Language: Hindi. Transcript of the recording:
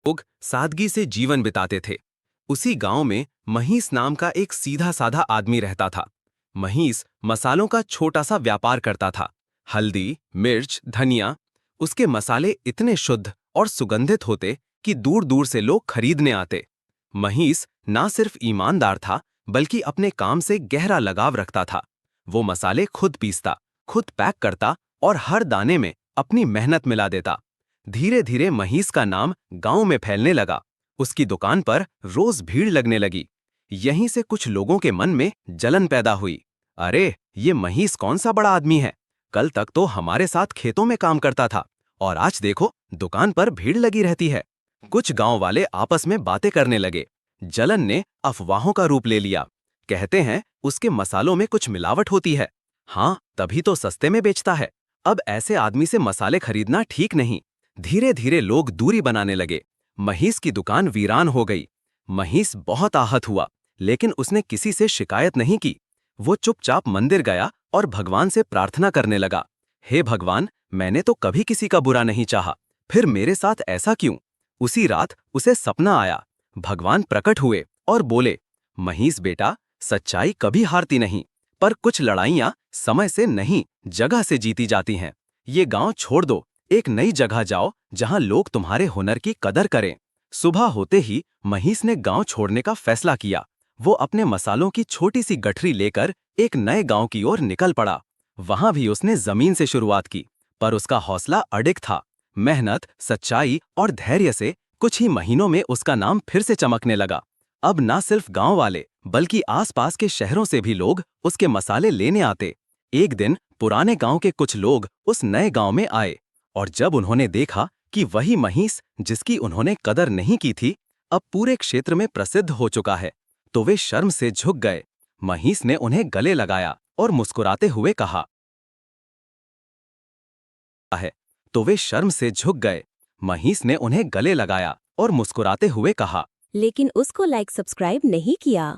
लोग सादगी से जीवन बिताते थे। उसी गांव में महीस नाम का एक सीधा साधा आदमी रहता था। महीस मसालों का छोटा सा व्यापार करता था। हल्दी, मिर्च, धनिया। उसके मसाले इतने शुद्ध और सुगंधित होते कि दूर दूर से लोग खरीदने आते। महीस ना सिर्फ ईमानदार था, बल्कि अपने काम से गहरा लगाव रखता था। वो मसाले खुद पीसता, खुद पैक करता और हर दाने में अपनी मेहनत मिला देता। धीरे धीरे महीस का नाम गांव में फैलने लगा। उसकी दुकान पर रोज भीड़ लगने लगी। यहीं से कुछ लोगों के मन में जलन पैदा हुई। अरे, ये महीस कौन सा बड़ा आदमी है? कल तक तो हमारे साथ खेतों में काम करता था और आज देखो दुकान पर भीड़ लगी रहती है। कुछ गांव वाले आपस में बातें करने लगे। जलन ने अफवाहों का रूप ले लिया। कहते हैं उसके मसालों में कुछ मिलावट होती है। हाँ, तभी तो सस्ते में बेचता है। अब ऐसे आदमी से मसाले खरीदना ठीक नहीं। धीरे धीरे लोग दूरी बनाने लगे। महीस की दुकान वीरान हो गई। महीस बहुत आहत हुआ, लेकिन उसने किसी से शिकायत नहीं की। वो चुपचाप मंदिर गया और भगवान से प्रार्थना करने लगा। हे भगवान, मैंने तो कभी किसी का बुरा नहीं चाहा, फिर मेरे साथ ऐसा क्यों? उसी रात उसे सपना आया। भगवान प्रकट हुए और बोले, महीस बेटा, सच्चाई कभी हारती नहीं, पर कुछ लड़ाइयां समय से नहीं, जगह से जीती जाती हैं। ये गांव छोड़ दो, एक नई जगह जाओ जहां लोग तुम्हारे हुनर की कदर करें। सुबह होते ही महीस ने गांव छोड़ने का फैसला किया। वो अपने मसालों की छोटी सी गठरी लेकर एक नए गांव की ओर निकल पड़ा। वहां भी उसने जमीन से शुरुआत की, पर उसका हौसला अडिग था। मेहनत, सच्चाई और धैर्य से कुछ ही महीनों में उसका नाम फिर से चमकने लगा। अब ना सिर्फ गांव वाले, बल्कि आसपास के शहरों से भी लोग उसके मसाले लेने आते। एक दिन पुराने गांव के कुछ लोग उस नए गांव में आए, और जब उन्होंने देखा कि वही महीस जिसकी उन्होंने कदर नहीं की थी, अब पूरे क्षेत्र में प्रसिद्ध हो चुका है, तो वे शर्म से झुक गए। महीस ने उन्हें गले लगाया और मुस्कुराते हुए कहा है तो वे शर्म से झुक गए। महीस ने उन्हें गले लगाया और मुस्कुराते हुए कहा, लेकिन उसको लाइक सब्सक्राइब नहीं किया।